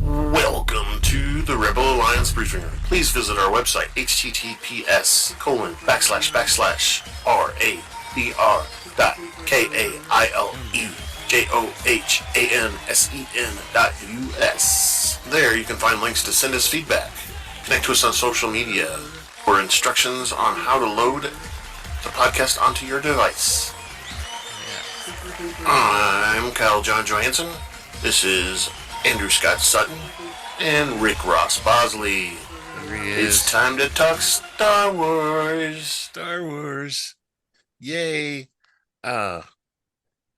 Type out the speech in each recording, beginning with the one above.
Welcome to the Rebel Alliance Briefing Room. Please visit our website, https://rabljohansen.us. There you can find links to send us feedback, connect to us on social media, or instructions on how to load the podcast onto your device. I'm Kyle John Johansson. This is Andrew Scott Sutton and Rick Ross Bosley. It's time to talk Star Wars. Star Wars. Yay. I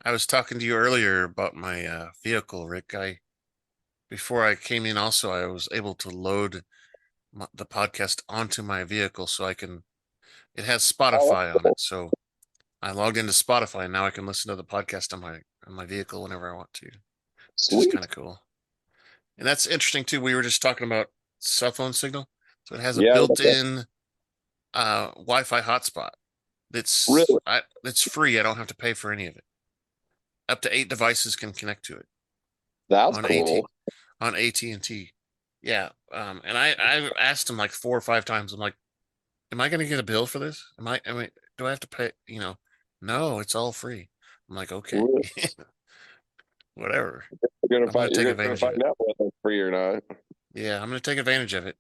was talking to you earlier about my vehicle, Rick. Before I came in also, I was able to load the podcast onto my vehicle so it has Spotify on it. So I logged into Spotify and now I can listen to the podcast on my vehicle whenever I want to. It's just kind of cool. And that's interesting too. We were just talking about cell phone signal. So it has a built-in Wi-Fi hotspot. It's free. I don't have to pay for any of it. Up to 8 devices can connect to it. That's cool. On AT&T. Yeah. And I asked him like 4 or 5 times. I'm like, am I going to get a bill for this? Do I have to pay? No, it's all free. I'm like, okay. Whatever. You're gonna find out whether it's free or not. Yeah, I'm gonna take advantage of it.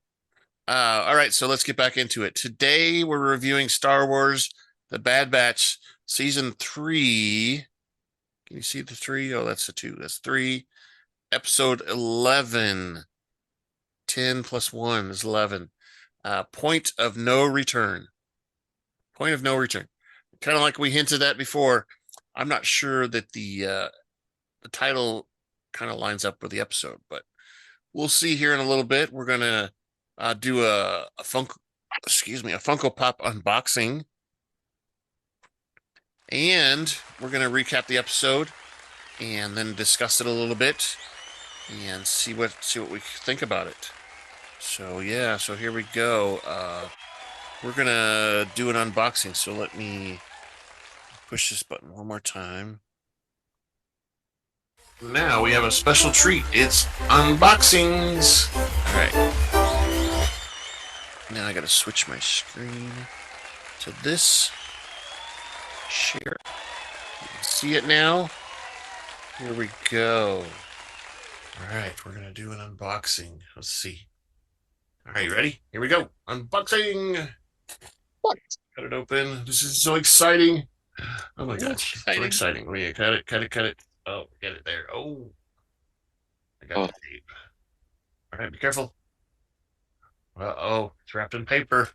All right, so let's get back into it. Today we're reviewing Star Wars: The Bad Batch, Season 3. Can you see the 3? Oh, that's the 2. That's 3. Episode 11. 10 plus 1 is 11. Point of no return. Point of no return. Kind of like we hinted at before. I'm not sure that the title kind of lines up with the episode, but we'll see here in a little bit. We're gonna do a Funko Pop unboxing, and we're gonna recap the episode and then discuss it a little bit and see what we think about it. So yeah, so here we go. We're gonna do an unboxing. So let me push this button one more time. Now we have a special treat. It's unboxings. All right. Now I got to switch my screen to this. Share. You can see it now. Here we go. All right, we're going to do an unboxing. Let's see. All right, you ready? Here we go. Unboxing. Cut it open. This is so exciting. Oh my gosh. So exciting. Let me cut it. Oh, get it there. Oh, I got the tape. All right, be careful. Uh-oh, it's wrapped in paper.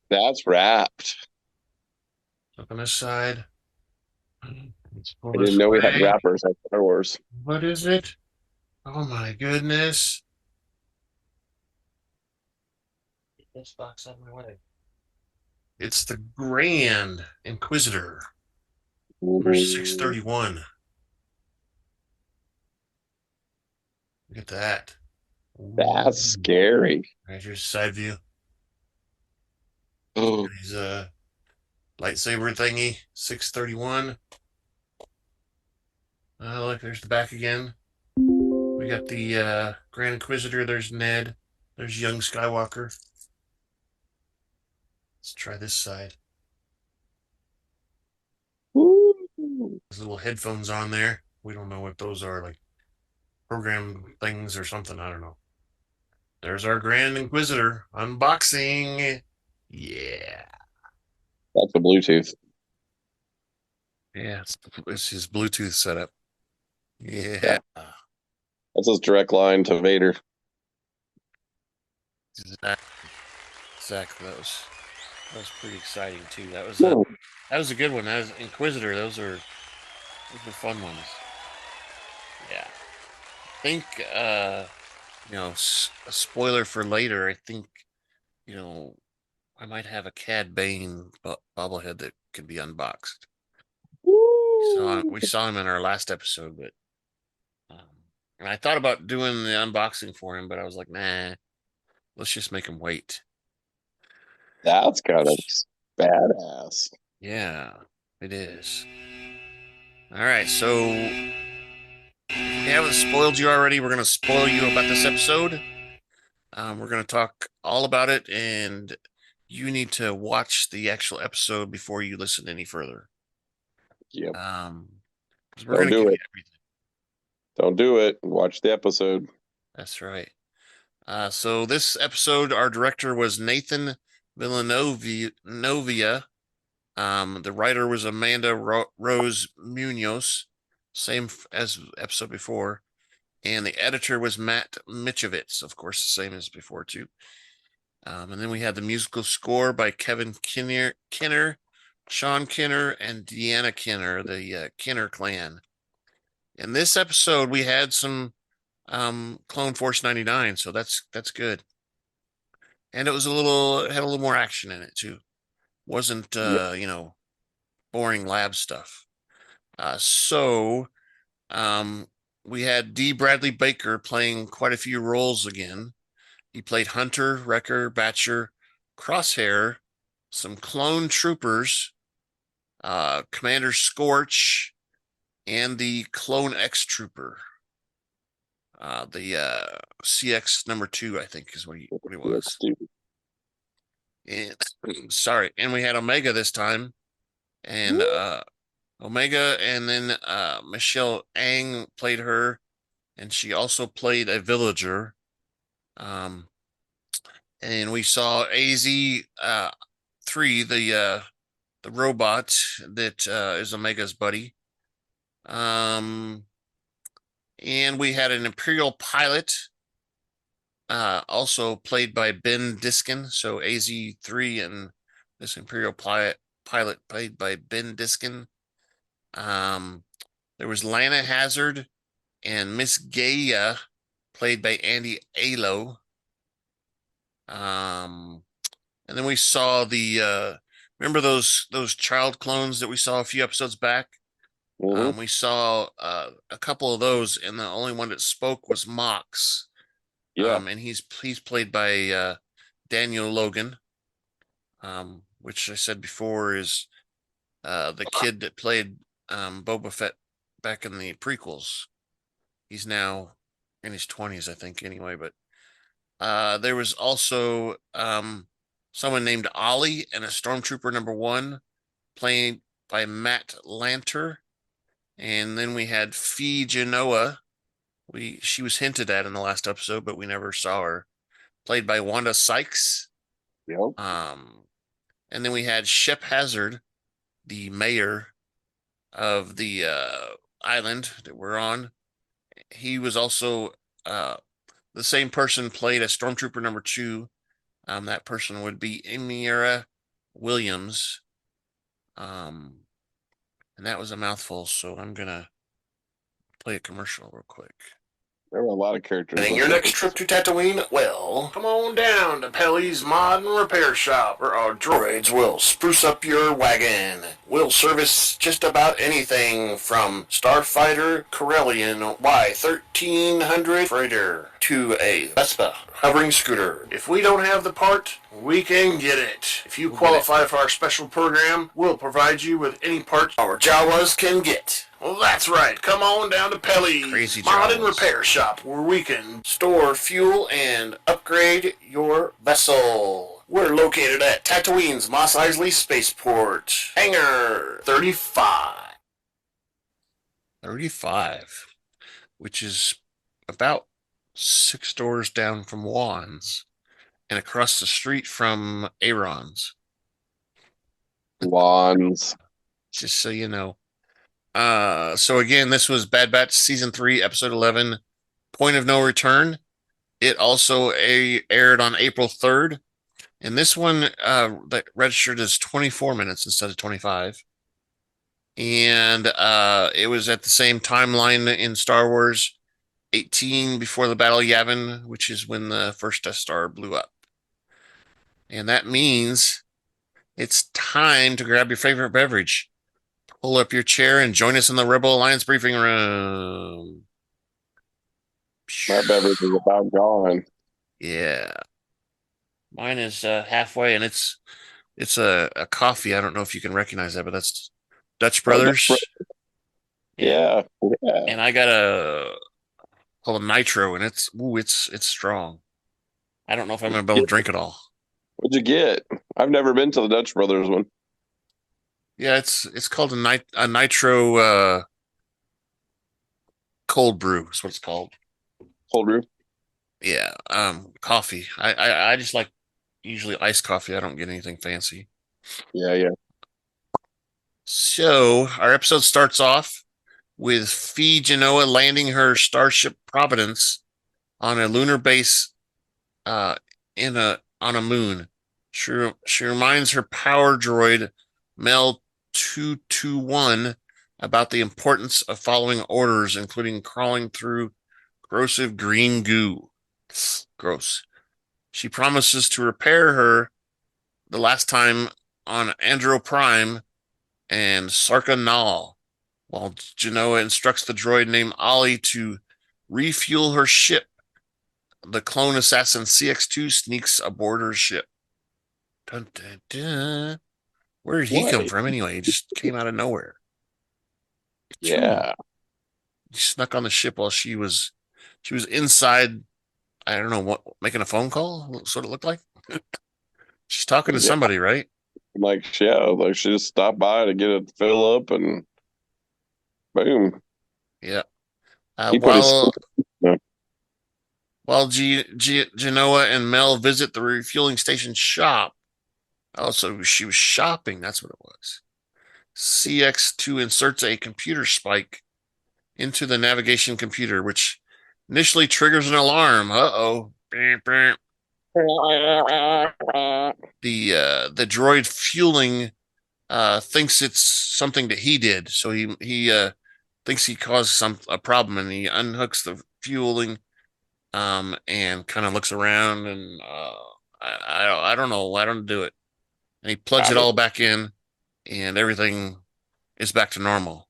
That's wrapped. Look on this side. I didn't know we had wrappers at Star Wars. What is it? Oh my goodness. Get this box out of my way. It's the Grand Inquisitor. Number 631. Look at that. That's scary. Right, here's side view. Oh, He's a lightsaber thingy, 631. Look, there's the back again. We got the Grand Inquisitor. There's Ned. There's young Skywalker. Let's try this side. There's little headphones on there. We don't know what those are, like program things or something. I don't know. There's our Grand Inquisitor unboxing. Yeah. That's the Bluetooth. Yeah, it's his Bluetooth setup. Yeah. That's his direct line to Vader. Exactly. That was pretty exciting too. That was a good one. That was Inquisitor. Those are fun ones. Yeah. I think a spoiler for later. I think I might have a Cad Bane bobblehead that could be unboxed. We saw him in our last episode, but and I thought about doing the unboxing for him, but I was like, nah, let's just make him wait. That's kind of badass. Yeah, it is. All right, so spoiled you already, we're going to spoil you about this episode. We're going to talk all about it, and you need to watch the actual episode before you listen any further. Yep. We're going to give you everything. Don't do it. Watch the episode. That's right. So this episode, our director was Nathan Villanueva. The writer was Amanda Rose Munoz, same as episode before. And the editor was Matt Michnovetz, of course, the same as before, too. And then we had the musical score by Kevin Kiner, Sean Kiner, and Deana Kiner, the Kiner clan. In this episode, we had some Clone Force 99, so that's good. And it was had a little more action in it, too. Wasn't, boring lab stuff. We had D. Bradley Baker playing quite a few roles again. He played Hunter, Wrecker, Batcher, Crosshair, some clone troopers, Commander Scorch, and the Clone X Trooper. The CX number 2, I think, is what he was. And, sorry, and we had Omega this time. And Omega, and then Michelle Ang played her, and she also played a villager. And we saw AZ3, the robot that is Omega's buddy. And we had an Imperial pilot, also played by Ben Diskin. So AZ3 and this Imperial pilot played by Ben Diskin. There was Lana Hazard and Miss Gaya, played by Andy Allo. And then we saw the remember those child clones that we saw a few episodes back? Mm-hmm. We saw a couple of those, and the only one that spoke was Mox. Yeah. And he's played by Daniel Logan, which I said before is the kid that played Boba Fett back in the prequels. He's now in his 20s, I think, anyway. But there was also someone named Olly and a Stormtrooper number 1, played by Matt Lanter. And then we had Phee Genoa. She was hinted at in the last episode, but we never saw her. Played by Wanda Sykes. Yep. And then we had Shep Hazard, the mayor of the island that we're on. He was also the same person played a Stormtrooper number 2. That person would be Emira Williams. And that was a mouthful, so I'm gonna play a commercial real quick. There were a lot of characters. And your next trip to Tatooine? Well, come on down to Pelly's Mod and Repair Shop, where our droids will spruce up your wagon. We'll service just about anything from Starfighter Corellian Y1300 freighter to a Vespa hovering scooter. If we don't have the part, we can get it. If you qualify for our special program, we'll provide you with any part our Jawas can get. Well, that's right. Come on down to Pelly's Mod and Repair Shop, where we can store fuel and upgrade your vessel. We're located at Tatooine's Mos Eisley Spaceport, Hangar 35. 35, which is about 6 doors down from Juan's and across the street from Aaron's. Wands. Just so you know. So again, this was Bad Batch Season 3, Episode 11, Point of No Return. It also aired on April 3rd. And this one that registered as 24 minutes instead of 25. And it was at the same timeline in Star Wars, 18 before the Battle of Yavin, which is when the first Death Star blew up. And that means it's time to grab your favorite beverage. Pull up your chair and join us in the Rebel Alliance briefing room. My beverage is about gone. Yeah. Mine is halfway, and it's a coffee. I don't know if you can recognize that, but that's Dutch Brothers. Yeah. And I got a called Nitro, and it's strong. I don't know if I'm gonna be able to drink it all. What'd you get? I've never been to the Dutch Brothers one. Yeah, it's called a Nitro cold brew. Is what it's called. Cold brew. Yeah, coffee. I just like usually iced coffee. I don't get anything fancy. Yeah. So our episode starts off with Phee Genoa landing her starship Providence on a lunar base on a moon. She reminds her power droid Mel 221 about the importance of following orders, including crawling through corrosive green goo. Gross. She promises to repair her the last time on Andro Prime and Sarka Nal, while Genoa instructs the droid named Olly to refuel her ship. The clone assassin CX2 sneaks aboard her ship. Dun, dun, dun. Where did he come from anyway? He just came out of nowhere. Yeah. He snuck on the ship while she was inside. I don't know what, making a phone call. That's what it looked like. She's talking to somebody, right? Like she just stopped by to get a fill up and boom. Yeah. While Genoa and Mel visit the refueling station shop. Also, she was shopping. That's what it was. CX2 inserts a computer spike into the navigation computer, which initially triggers an alarm. Uh-oh. The droid fueling thinks it's something that he did, so he thinks he caused a problem, and he unhooks the fueling and kind of looks around, and I don't know. I don't do it. And he plugs it all back in, and everything is back to normal.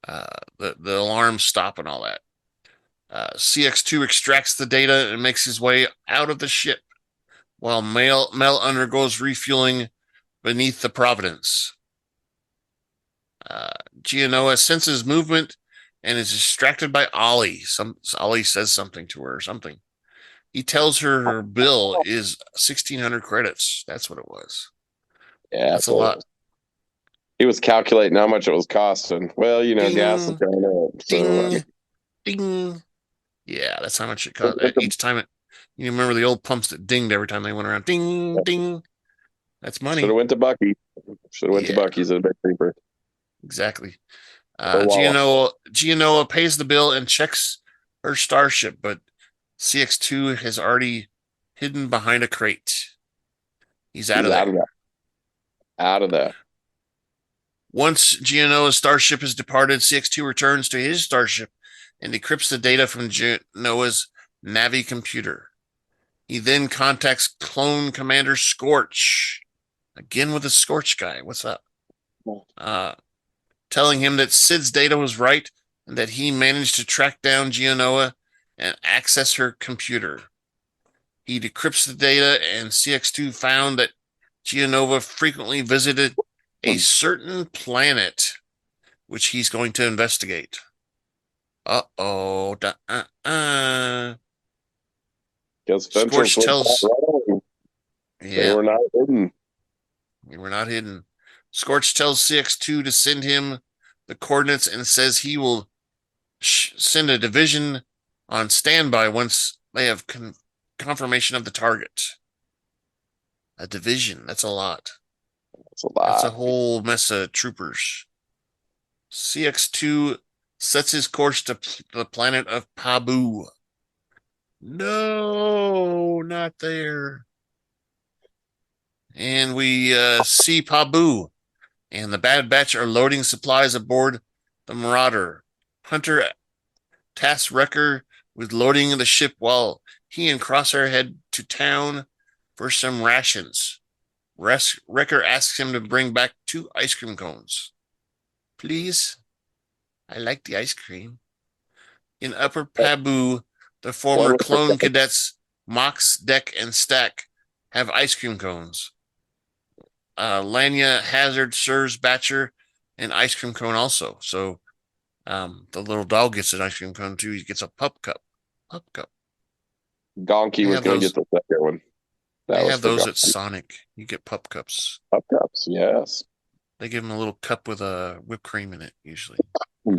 The alarms stop and all that. CX2 extracts the data and makes his way out of the ship, while Mel undergoes refueling beneath the Providence. Genoa senses movement and is distracted by Olly. Olly says something to her or something. He tells her bill is 1,600 credits. That's what it was. Yeah, that's a lot. He was calculating how much it was costing. Well, ding, gas is going up. Ding, ding. Yeah, that's how much it cost. Each time you remember the old pumps that dinged every time they went around. Ding, ding. That's money. Should have went to Bucky. Should have went to Bucky's at a big creeper. Exactly. Genoa pays the bill and checks her starship, but CX2 has already hidden behind a crate. He's out of there. Out of there. Once Genoa's starship has departed, CX2 returns to his starship and decrypts the data from Genoa's Navi computer. He then contacts clone commander Scorch. Again with the Scorch guy. What's up? Telling him that Sid's data was right and that he managed to track down Genoa and access her computer. He decrypts the data, and CX2 found that Genoa frequently visited a certain planet, which he's going to investigate. Uh-oh. Scorch tells... They were not hidden. They were not hidden. Scorch tells CX2 to send him the coordinates and says he will send a division on standby once they have confirmation of the target. A division. That's a lot. That's a whole mess of troopers. CX2 sets his course to the planet of Pabu. No, not there. And we see Pabu and the Bad Batch are loading supplies aboard the Marauder. Hunter tasks Wrecker with loading the ship while he and Crosshair head to town for some rations. Wrecker asks him to bring back 2 ice cream cones. Please? I like the ice cream. In Upper Pabu, the former clone cadets Mox, Deck, and Stack have ice cream cones. Lanya Hazard serves Batcher an ice cream cone also. So the little dog gets an ice cream cone too. He gets a pup cup. Pup cup. Gonky They was have going to those. get the second one. That They was have for those at Gonky. Sonic. You get pup cups. Pup cups, yes. They give them a little cup with a whipped cream in it, usually. Hmm.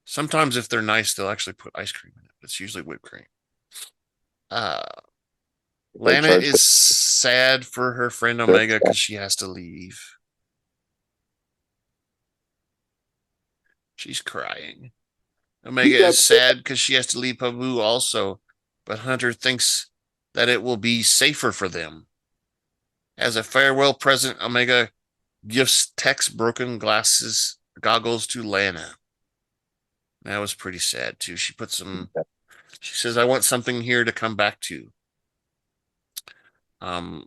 Sometimes, if they're nice, they'll actually put ice cream in it. It's usually whipped cream. Uh, They Lana charge is sad for her friend for Omega because she has to leave. She's crying. Omega is sad because she has to leave Pabu also, but Hunter thinks that it will be safer for them. As a farewell present, Omega gifts Tech's broken goggles to Lana. That was pretty sad too. She put some. She says, "I want something here to come back to." Um,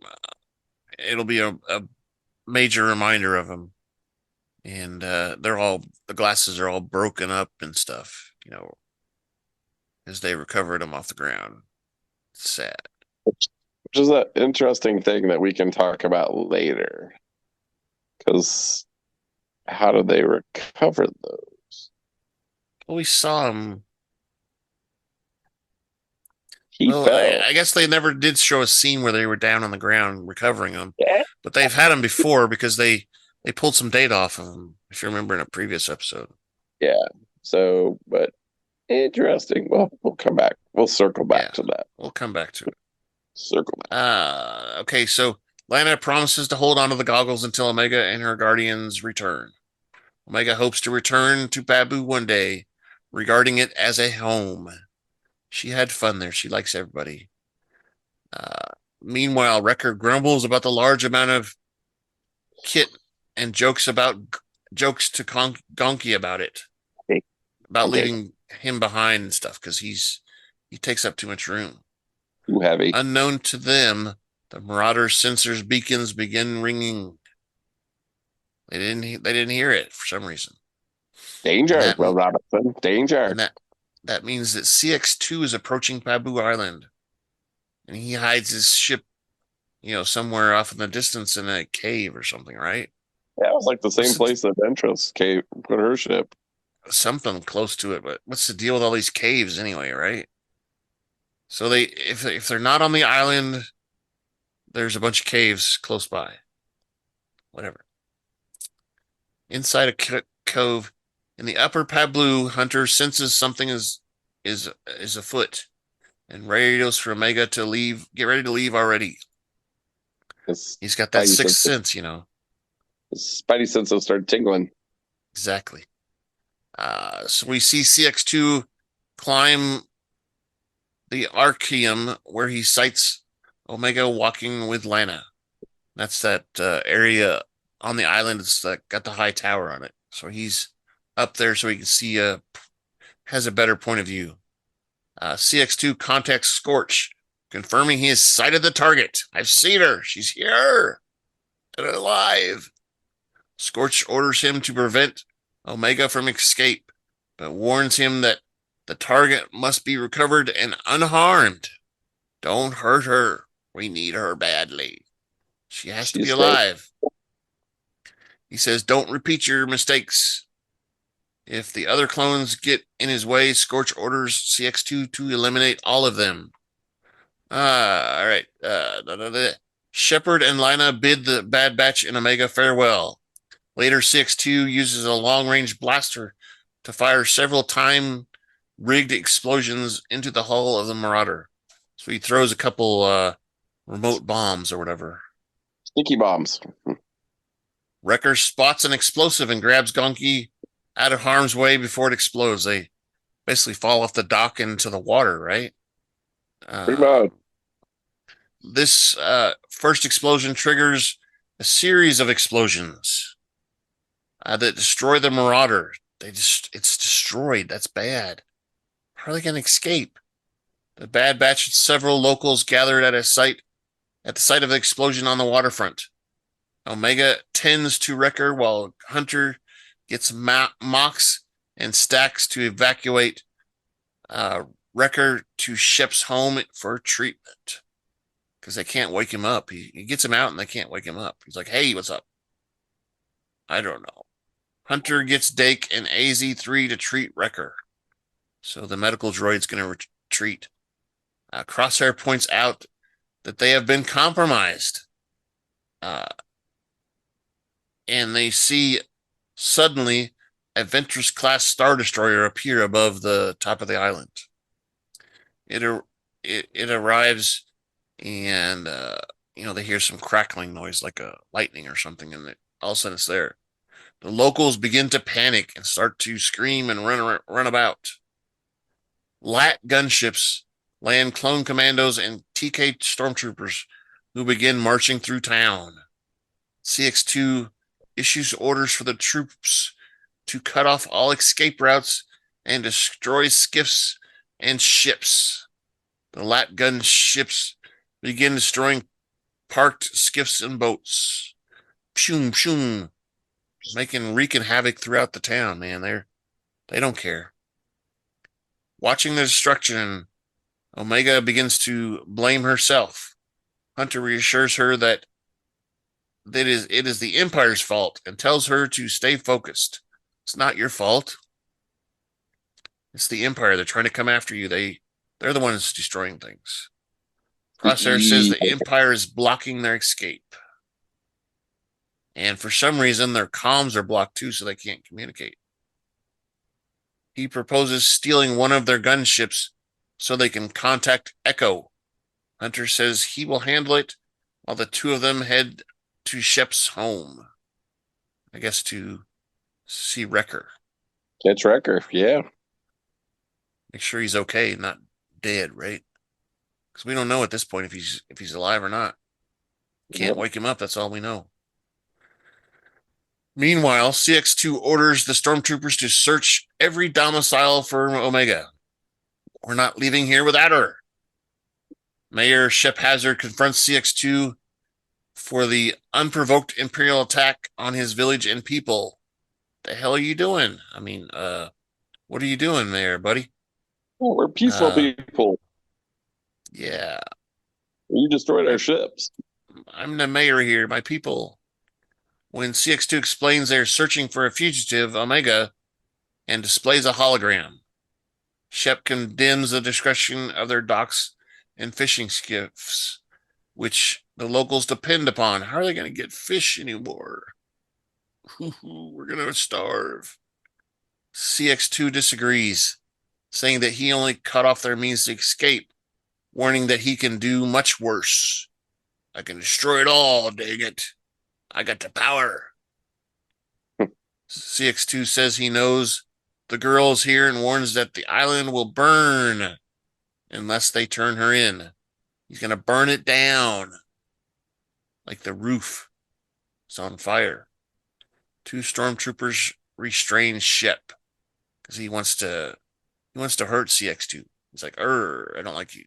it'll be a major reminder of him, and the glasses are all broken up and stuff. As they recovered them off the ground. It's sad. which is an interesting thing that we can talk about later. Because how do they recover those? Well, we saw him. He Well, fell. I guess they never did show a scene where they were down on the ground recovering them, Yeah. but they've had him before because they pulled some data off of him. If you remember in a previous episode. Yeah. So, but interesting. Well, we'll come back. We'll circle back to that. We'll come back to it. Circle back. Okay, so Lana promises to hold on to the goggles until Omega and her guardians return. Omega hopes to return to Babu one day, regarding it as a home. She had fun there. She likes everybody. Uh, Meanwhile, Wrecker grumbles about the large amount of kit and jokes to Gonky about it, Okay. about Okay. leaving him behind and stuff because he takes up too much room. Too heavy. Unknown to them, the Marauder sensors beacons begin ringing. They didn't hear it for some reason. Danger, Will Robinson. Danger. And that means that CX2 is approaching Pabu Island, and he hides his ship, somewhere off in the distance in a cave or something, right? Yeah, it was like the same place that Ventress put her ship. Something close to it, but what's the deal with all these caves anyway, right? So if they're not on the island, there's a bunch of caves close by. Whatever. Inside a cove in the upper Pablu, Hunter senses something is afoot and radios for Omega to leave. Get ready to leave already. He's got that sixth sense, His spidey senses start tingling. Exactly. So we see CX2 climb the Archeum where he sights Omega walking with Lana. That's that area on the island. It's got the high tower on it. So he's up there so he can see, has a better point of view. CX2 contacts Scorch, confirming he has sighted the target. I've seen her. She's here and alive. Scorch orders him to prevent Omega from escape, but warns him that the target must be recovered and unharmed. Don't hurt her. We need her badly. She has to be alive. He says, don't repeat your mistakes. If the other clones get in his way, Scorch orders CX2 to eliminate all of them. All right. Shepard and Lina bid the Bad Batch and Omega farewell. Later, CX2 uses a long-range blaster to fire several time-rigged explosions into the hull of the Marauder. So he throws a couple remote bombs or whatever. Sticky bombs. Wrecker spots an explosive and grabs Gonky out of harm's way before it explodes. They basically fall off the dock into the water, right? Pretty much. This first explosion triggers a series of explosions that destroy the Marauder. It's destroyed. That's bad. How are they going to escape? The Bad Batch and several locals gathered at the site of the explosion on the waterfront. Omega tends to Wrecker while Hunter gets Mox and Stacks to evacuate Wrecker to Shep's home for treatment because they can't wake him up. He gets him out and they can't wake him up. He's like, hey, what's up? I don't know. Hunter gets Dake and AZ3 to treat Wrecker. So the medical droid's going to retreat. Crosshair points out that they have been compromised. And they see suddenly a Ventress-class Star Destroyer appear above the top of the island. It arrives, and they hear some crackling noise like a lightning or something, and all of a sudden it's there. The locals begin to panic and start to scream and run about. LAT gunships land clone commandos and TK stormtroopers who begin marching through town. CX2 issues orders for the troops to cut off all escape routes and destroy skiffs and ships. The LAT gun ships begin destroying parked skiffs and boats. Pshum, pshum, wreaking havoc throughout the town, man. They don't care. Watching the destruction, Omega begins to blame herself. Hunter reassures her that it is the Empire's fault and tells her to stay focused. It's not your fault. It's the Empire. They're trying to come after you. They're the ones destroying things. Crosshair says the Empire is blocking their escape. And for some reason, their comms are blocked too, so they can't communicate. He proposes stealing one of their gunships so they can contact Echo. Hunter says he will handle it while the two of them head to Shep's home. I guess to see Wrecker. It's Wrecker, yeah. Make sure he's okay, not dead, right? Because we don't know at this point if he's alive or not. Can't wake him up, that's all we know. Meanwhile, CX2 orders the stormtroopers to search every domicile for Omega. We're not leaving here without her. Mayor Shep Hazard confronts CX2 for the unprovoked Imperial attack on his village and people. The hell are you doing? I mean, what are you doing there, buddy? Oh, we're peaceful people. Yeah. You destroyed our ships. I'm the mayor here, my people. When CX2 explains they're searching for a fugitive, Omega, and displays a hologram, Shep condemns the destruction of their docks and fishing skiffs, which the locals depend upon. How are they going to get fish anymore? We're going to starve. CX2 disagrees, saying that he only cut off their means to escape, warning that he can do much worse. I can destroy it all, dang it. I got the power. CX2 says he knows the girl is here and warns that the island will burn unless they turn her in. He's going to burn it down. Like the roof is on fire. Two stormtroopers restrain Shep because he wants to hurt CX2. He's like, I don't like you.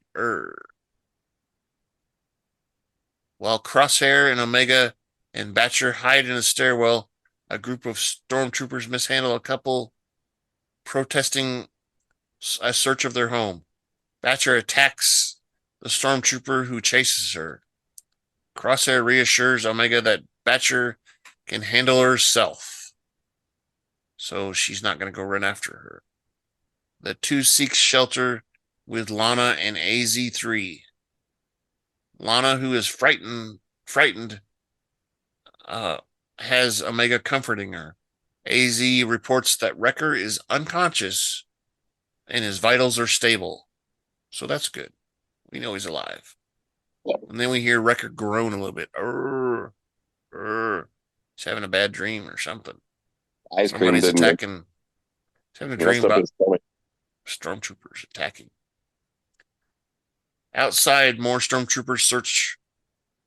While Crosshair and Omega and Batcher hide in a stairwell, a group of stormtroopers mishandle a couple protesting a search of their home. Batcher attacks the stormtrooper who chases her. Crosshair reassures Omega that Batcher can handle herself, so she's not going to go run after her. The two seek shelter with Lyana and AZ3. Lyana, who is frightened, has Omega comforting her. AZ reports that Wrecker is unconscious and his vitals are stable. So that's good. We know he's alive. And then we hear Wrecker groan a little bit. He's having a bad dream or something. Somebody's attacking. He's having a dream about stormtroopers attacking. Outside, more stormtroopers search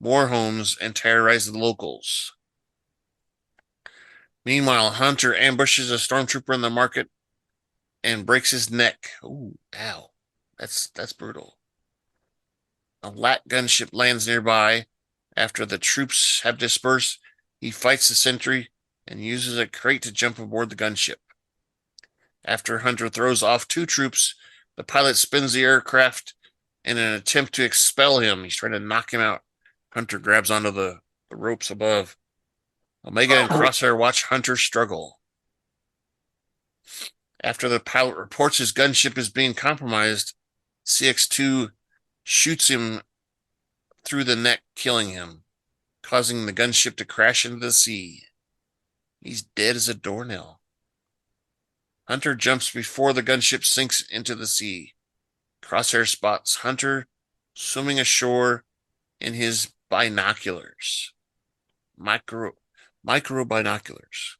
more homes and terrorize the locals. Meanwhile, Hunter ambushes a stormtrooper in the market and breaks his neck. Ooh, ow. That's brutal. A LAT gunship lands nearby. After the troops have dispersed, he fights the sentry and uses a crate to jump aboard the gunship. After Hunter throws off two troops, the pilot spins the aircraft in an attempt to expel him. He's trying to knock him out. Hunter grabs onto the ropes above. Omega and Crosshair watch Hunter struggle. After the pilot reports his gunship is being compromised, CX2 shoots him through the neck, killing him, causing the gunship to crash into the sea. He's dead as a doornail. Hunter jumps before the gunship sinks into the sea. Crosshair spots Hunter swimming ashore in his binoculars. Micro binoculars.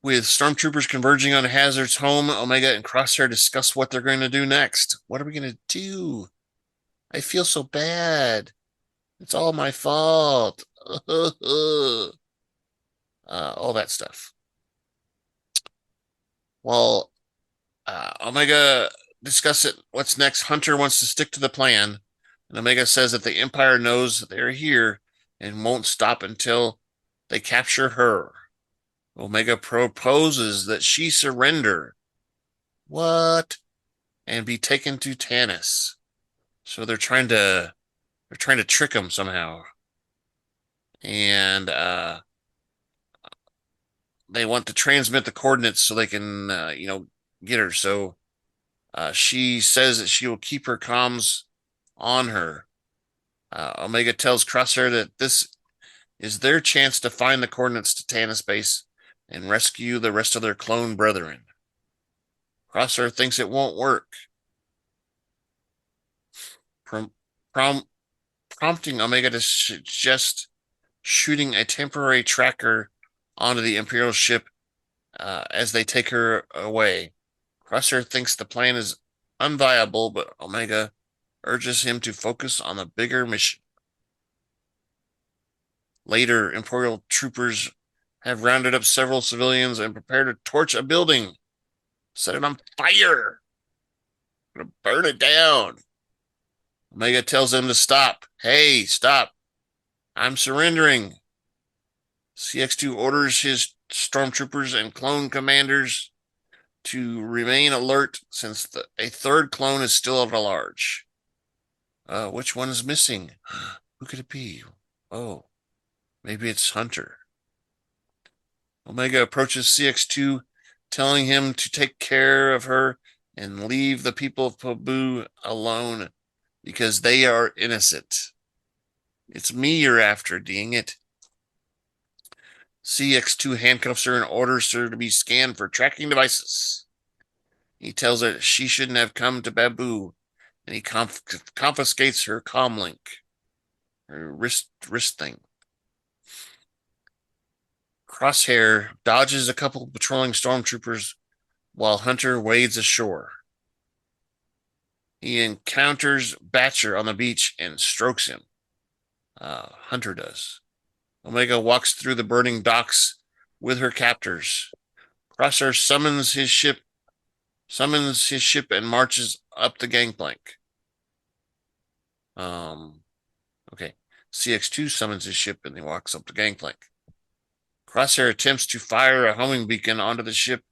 With stormtroopers converging on Hazard's home, Omega and Crosshair discuss what they're going to do next. What are we going to do? I feel so bad. It's all my fault. All that stuff. While Omega discuss it, what's next, Hunter wants to stick to the plan, and Omega says that the Empire knows that they're here and won't stop until they capture her. Omega proposes that she surrender. What? And be taken to Tanis. So they're trying to trick him somehow. And they want to transmit the coordinates so they can get her. So she says that she will keep her comms on her. Omega tells Crosshair that this is their chance to find the coordinates to Tanis base and rescue the rest of their clone brethren. Crosshair thinks it won't work, prompting Omega to suggest shooting a temporary tracker onto the Imperial ship as they take her away. Crosshair thinks the plan is unviable, but Omega urges him to focus on the bigger mission. Later, Imperial troopers have rounded up several civilians and prepare to torch a building. Set it on fire. I'm gonna burn it down. Omega tells them to stop. Hey, stop. I'm surrendering. CX2 orders his stormtroopers and clone commanders to remain alert since a third clone is still at large. Which one is missing? Who could it be? Oh, maybe it's Hunter. Omega approaches CX2, telling him to take care of her and leave the people of Pabu alone because they are innocent. It's me you're after, dang it. CX2 handcuffs her and orders her to be scanned for tracking devices. He tells her she shouldn't have come to Babu, and he confiscates her comlink, her wrist thing. Crosshair dodges a couple patrolling stormtroopers while Hunter wades ashore. He encounters Batcher on the beach and strokes him. Hunter does. Omega walks through the burning docks with her captors. Crosshair summons his ship and marches up the gangplank. Okay. CX2 summons his ship and he walks up the gangplank. Crosshair attempts to fire a homing beacon onto the ship,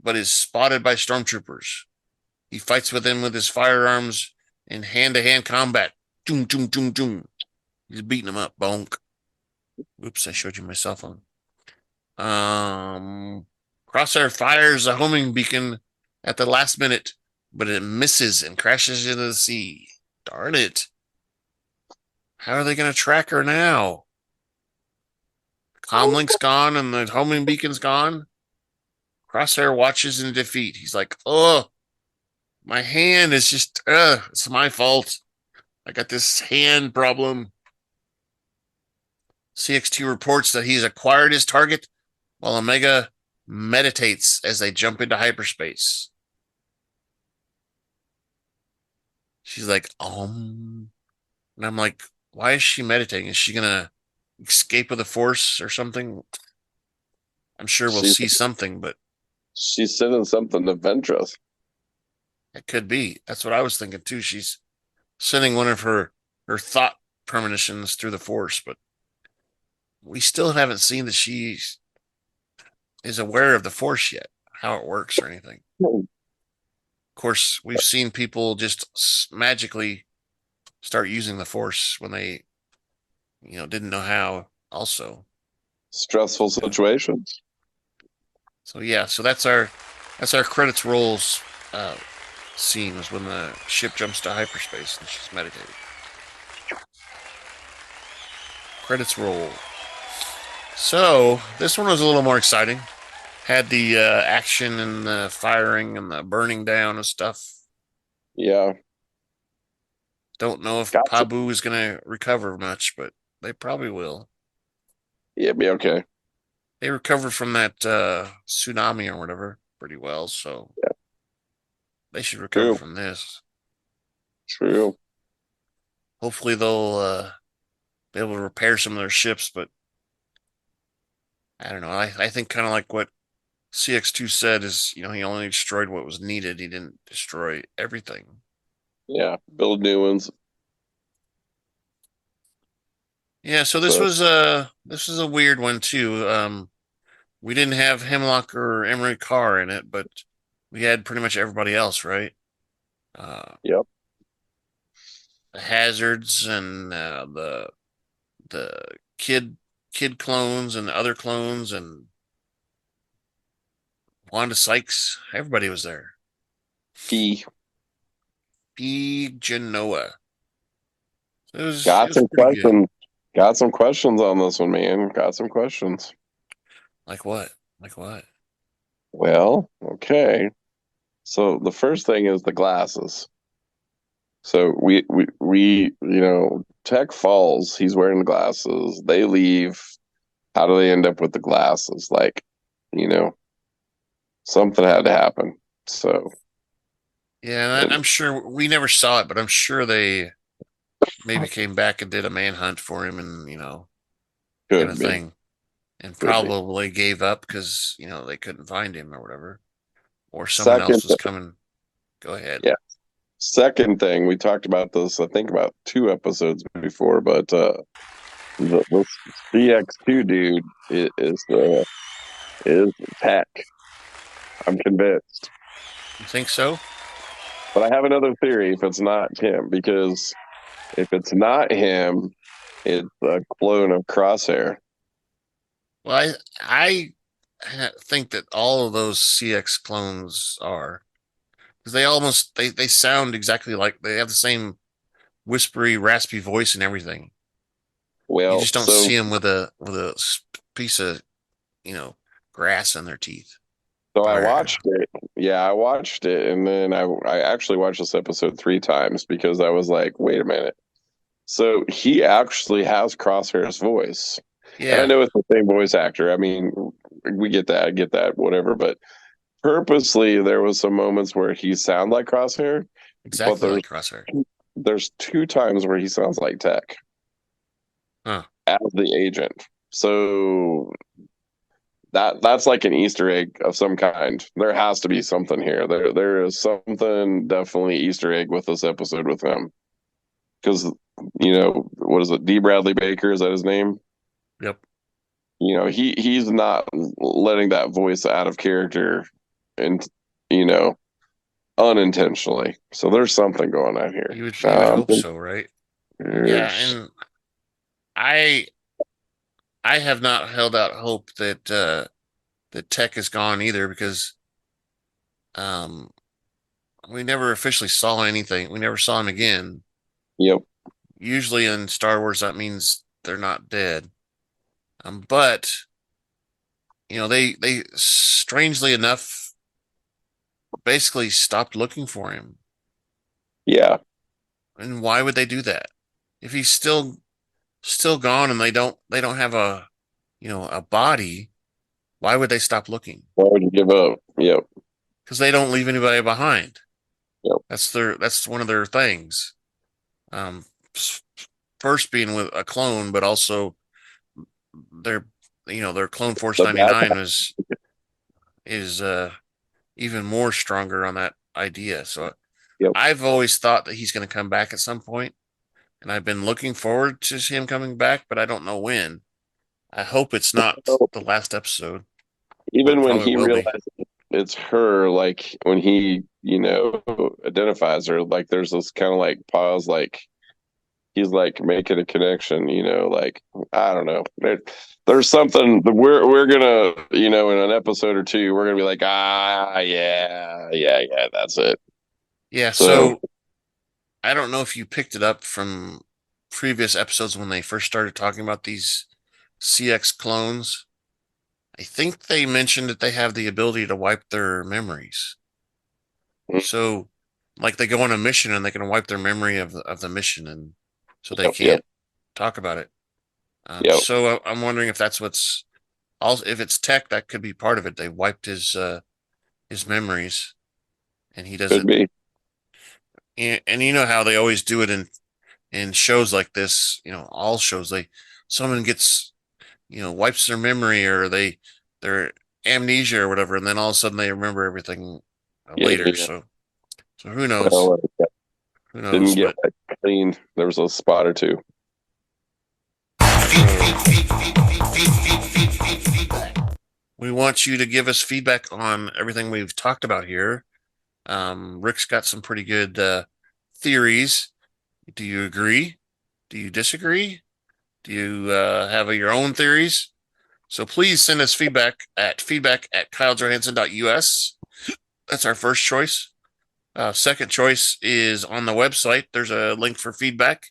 but is spotted by stormtroopers. He fights with them with his firearms in hand-to-hand combat. Doom, doom, doom, doom. He's beating them up. Bonk. Oops, I showed you my cell phone. Crosshair fires a homing beacon at the last minute, but it misses and crashes into the sea. Darn it. How are they going to track her now? Comlink's gone and the homing beacon's gone. Crosshair watches in defeat. He's like, oh, my hand is just, it's my fault. I got this hand problem. CX2 reports that he's acquired his target while Omega meditates as they jump into hyperspace. She's like, And I'm like, why is she meditating? Is she going to escape with the Force or something? I'm sure we'll see something, but she's sending something to Ventress. It could be. That's what I was thinking too. She's sending one of her thought premonitions through the Force, but we still haven't seen that she is aware of the Force yet, how it works or anything. Of course, we've seen people just magically start using the Force when they, didn't know how. Also, stressful situations. So yeah, so that's our credits rolls. scene was when the ship jumps to hyperspace and she's meditating. Credits roll. So this one was a little more exciting. Had the action and the firing and the burning down of stuff. Yeah. Don't know if Gotcha. Pabu is going to recover much, but they probably will. Yeah, be okay. They recovered from that tsunami or whatever pretty well, so Yeah. they should recover True. from this. True. Hopefully they'll be able to repair some of their ships, but I don't know. I think kind of like what CX2 said is, he only destroyed what was needed. He didn't destroy everything. Yeah. Build new ones. Yeah, so this was a weird one too. We didn't have Hemlock or Emery Carr in it, but we had pretty much everybody else, right? Yep. The Hazards and the kid clones and the other clones and Wanda Sykes. Everybody was there. Phee. Phee Genoa. It Got was some pretty good. questions. Got some questions on this one, man. Got some questions. Like what? Like what? Well, okay. So the first thing is the glasses. So Tech falls. He's wearing the glasses. They leave. How do they end up with the glasses? Like, you know, something had to happen. So, Yeah, and I'm sure we never saw it, but I'm sure they maybe came back and did a manhunt for him and, kind could of be, thing. And could be. probably gave up because, they couldn't find him or whatever. Or someone Second, else was coming. Go ahead. yeah. Second thing, we talked about this, I think about 2 episodes before, but this CX2 dude is Tech. I'm convinced. You think so? But I have another theory if it's not him, because if it's not him, it's a clone of Crosshair. Well, I think that all of those CX clones are because they sound exactly like they have the same whispery, raspy voice and everything. You Well, just don't see them with a piece of you know grass in their teeth. so I Brr. watched it. Yeah, I watched it, and then I actually watched this episode 3 times because I was like, wait a minute. So he actually has Crosshair's voice. And I Yeah, know it's the same voice actor. I mean, we get that, I get that, whatever. But purposely, there was some moments where he sounded like Crosshair, but exactly like Crosshair. there's 2 times where he sounds like Tech Huh? as the agent. So that's like an Easter egg of some kind. There has to be something here. There is something definitely Easter egg with this episode with him because what is it? D. Bradley Baker, is that his name? Yep. He's not letting that voice out of character, and you know unintentionally. So there's something going on here. You would hope so, right? Yeah, and I I have not held out hope that Tech is gone either because um we never officially saw anything. We never saw him again. Yep. Usually in Star Wars that means they're not dead. But they strangely enough basically stopped looking for him. Yeah. And why would they do that? If he's still gone and they don't have a body, why would they stop looking? Why would you give up? Yep. Because they don't leave anybody behind. Yep. That's one of their things. Um, first being with a clone, but also their clone Force The 99 back. is even more stronger on that idea. So Yep. I've always thought that he's going to come back at some point, and I've been looking forward to him coming back, but I don't know when. I hope it's not So the last episode, but it even when probably he will be. realizes it's her, like when he identifies her, like there's this kind of like pause, like he's like making a connection, like I don't know. There's something that we're gonna, in an episode or two, we're gonna be like, yeah, yeah, yeah, that's it. Yeah, So so I don't know if you picked it up from previous episodes when they first started talking about these CX clones. I think they mentioned that they have the ability to wipe their memories. So, like, they go on a mission and they can wipe their memory of the mission, and so they yep, yep, can't talk about it. yep. So I'm wondering if that's what's also, if it's tech, that could be part of it. They wiped his memories, and he Could doesn't. be. And you know how they always do it in shows like this. You know, all shows, they someone gets, wipes their memory, or their amnesia or whatever, and then all of a sudden they remember everything Yeah, later. yeah. So who knows? Well, Who didn't knows? get But cleaned. There was a spot or two. so we want you to give us feedback on everything we've talked about here. Rick's got some pretty good theories. Do you agree? Do you disagree? Do you have your own theories? So please send us feedback at kylejohansson.us. That's our first choice. Second choice is on the website. There's a link for feedback.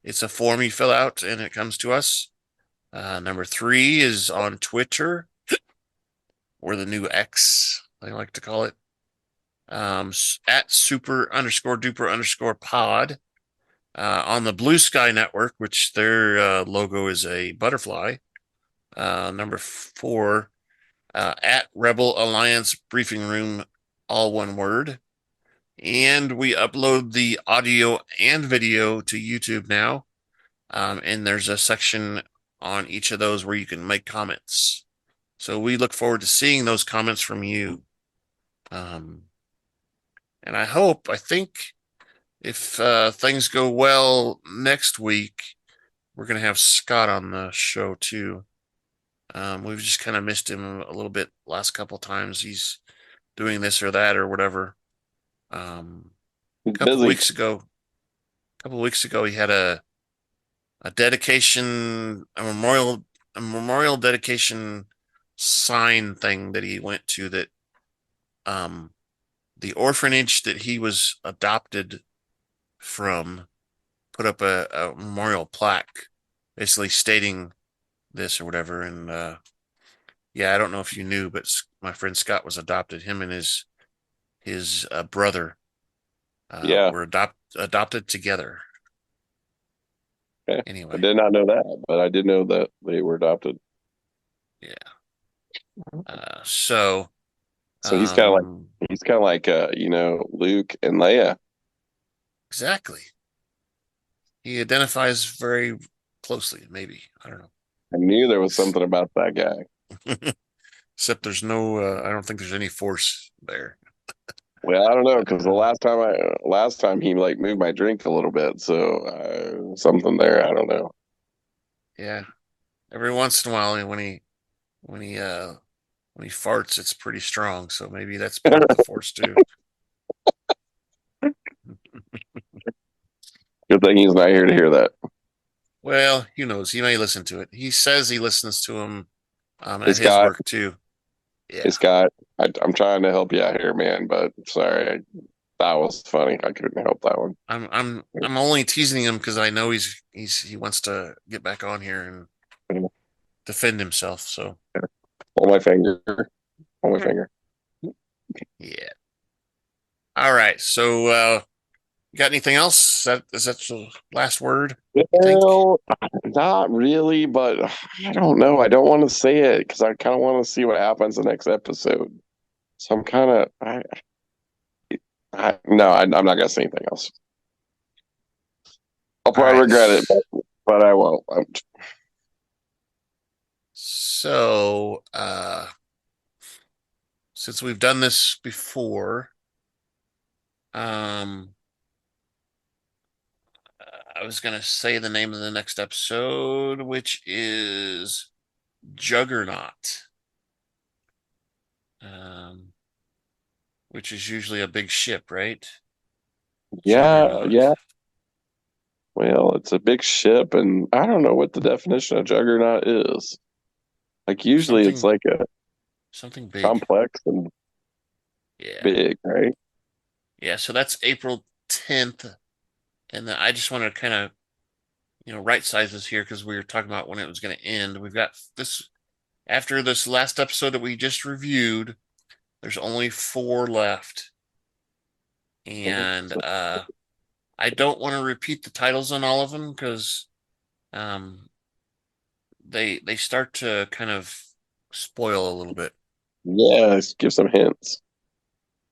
It's a form you fill out and it comes to us. Number 3 is on Twitter, or the new X, I like to call it. At super underscore duper underscore pod. On the Blue Sky Network, which their logo is a butterfly. Number 4, at Rebel Alliance Briefing Room, all one word. And we upload the audio and video to YouTube now. And there's a section on each of those where you can make comments. So we look forward to seeing those comments from you. And I think if things go well next week, we're going to have Scott on the show too. We've just kind of missed him a little bit last couple times. He's doing this or that or whatever. A He's couple busy. weeks ago, he had a dedication, a memorial dedication sign thing that he went to, that um the orphanage that he was adopted from put up a memorial plaque basically stating this or whatever. And yeah, I don't know if you knew, but my friend Scott was adopted. Him and his brother Yeah. were adopted together. Okay. I Anyway, did not know that, but I did know that they were adopted. yeah. So So um he's kind of like Luke and Leia. exactly. He identifies very closely, maybe. I don't I knew there was something about that guy. know. Except there's no, I don't think there's any force there. Well, I don't know because the Uh, last time he like moved my drink a little bit, so something there. I don't know. yeah. Every once in a while, when he uh, when he farts, it's pretty strong. So maybe that's part of the force too. Good thing he's not here to hear that. Well, who knows? He may listen to it. He says he listens to him Hey at his Scott, work too. hey Yeah. Scott, I'm trying to help you out here, man, but sorry, that was funny. I couldn't help that one. I'm only teasing him because I know he wants to get back on here and defend himself. So On my finger, on my finger. yeah. All right. So you got anything else? Is that the last word, you think? Well, not really, but I don't know. I don't want to say it because I kind of want to see what happens the next episode. So I'm kind of, no, I'm not gonna say anything else. I'll All probably right. regret it, but I won't. So since we've done this before, um I was gonna say the name of the next episode, which is Juggernaut. Um which is usually a big ship, right? Yeah, Juggernaut. yeah. Well, it's a big ship, and I don't know what the definition of juggernaut is. Like usually, it's Something like a something big. complex and Yeah. big, right? Yeah, so that's April 10th. And then I just want to kind of, right size this here because we were talking about when it was going to end. We've got this, after this last episode that we just reviewed, there's only 4 left. And I don't want to repeat the titles on all of them because they start to kind of spoil a little bit. Yeah, give some hints.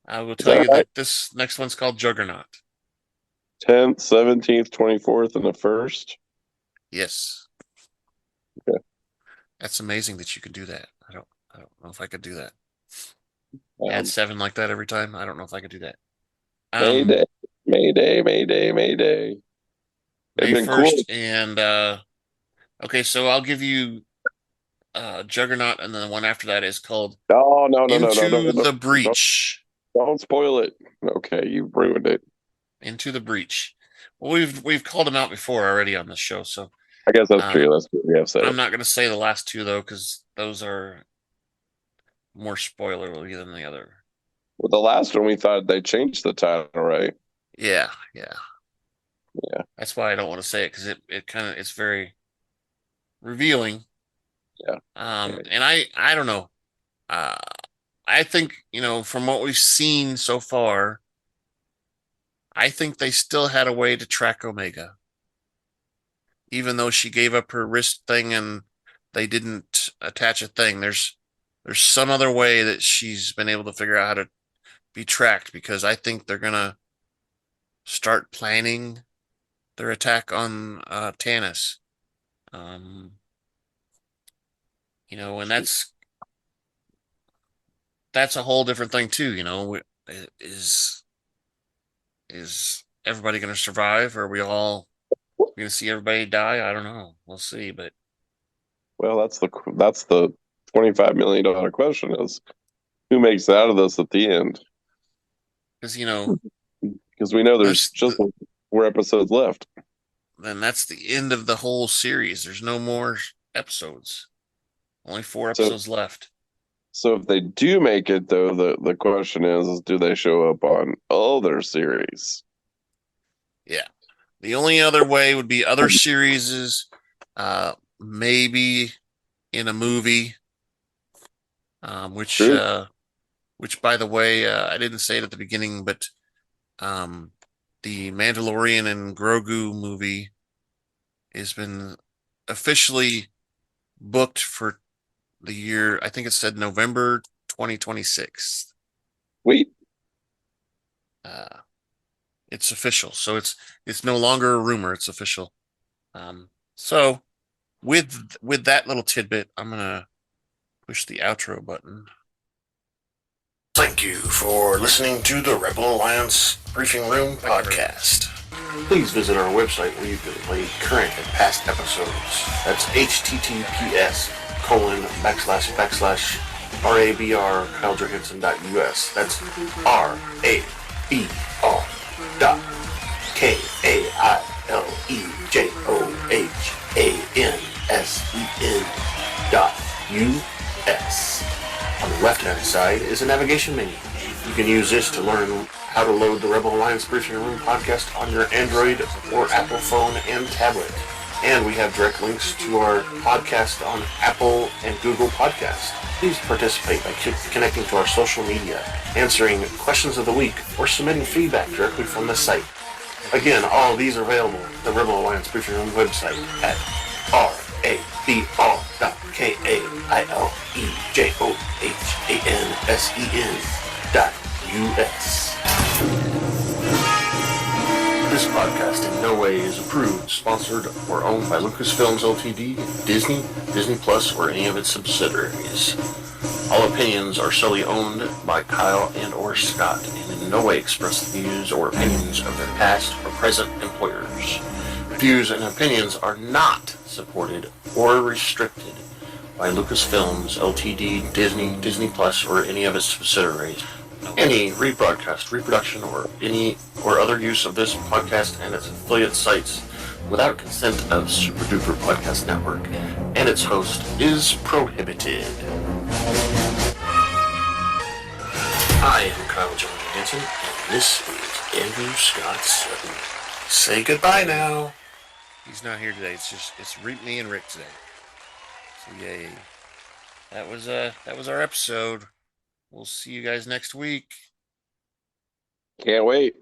I will Is tell that you right? that this next one's called Juggernaut. 10th, 17th, 24th, and the 1st. Yes. Okay. That's amazing that you could do that. I don't know if I could do that. Add Um, 7 like that every time. I don't know if I could do that. Mayday, Mayday, Mayday, Mayday. It'd May been cool. 1st and okay, so I'll give you Juggernaut, and then the one after that is called No, no, no, no, no, Into no, the no. Breach. Don't spoil it. Okay, you ruined it. Into the Breach. Well, we've called them out before already on this show, so I guess that's true. That's true. We have said I'm it. not going to say the last 2 though, because those are more spoilerly than the other. Well, the last one we thought they changed the title, right? Yeah. Yeah. That's why I don't want to say it because it kind of it's very revealing. Yeah. And I don't know. Uh, I think from what we've seen so far, I think they still had a way to track Omega, even though she gave up her wrist thing and they didn't attach a thing. There's some other way that she's been able to figure out how to be tracked because I think they're gonna start planning their attack on Tanis. And that's a whole different thing too. Is everybody going to survive? Or are we all going to see everybody die? I don't know. We'll see. But Well, that's the $25 million question: is who makes it out of this at the end? because Because we know there's this just 4 episodes left. then that's the end of the whole series. There's no more episodes. Only 4 episodes left. So if they do make it, though, the question is do they show up on other series? Yeah. The only other way would be other series, maybe in a movie, which by the way, I didn't say it at the beginning, but the Mandalorian and Grogu movie has been officially booked for the year. I think it said November 2026. Wait. It's official, so it's no longer a rumor. It's official. So with that little tidbit, I'm gonna push the outro button. Thank you for listening to the Rebel Alliance Briefing Room podcast. Please visit our website where you can play current and past episodes. That's https://RABR.KyleJohansson.us. That's RABR.KyleJohansson.us. On the left-hand side is a navigation menu. You can use this to learn how to load the Rebel Alliance Briefing Room podcast on your Android or Apple phone and tablet. And we have direct links to our podcast on Apple and Google Podcasts. Please participate by connecting to our social media, answering questions of the week, or submitting feedback directly from the site. Again, all of these are available at the Rebel Alliance Briefing Room website at RABR.KyleJohansson.us. This podcast in no way is approved, sponsored, or owned by Lucasfilms Ltd., Disney, Disney Plus, or any of its subsidiaries. All opinions are solely owned by Kyle and or Scott, and in no way express the views or opinions of their past or present employers. Views and opinions are not supported or restricted by Lucasfilms Ltd., Disney, Disney Plus, or any of its subsidiaries. Any rebroadcast, reproduction, or any or other use of this podcast and its affiliate sites without consent of Super Duper Podcast Network and its host is prohibited. I am Kyle Johansson, This is Andrew Scott Sutton. Say goodbye now. He's not here today. It's me and Rick today. So yay. That was our episode. We'll see you guys next week. Can't wait.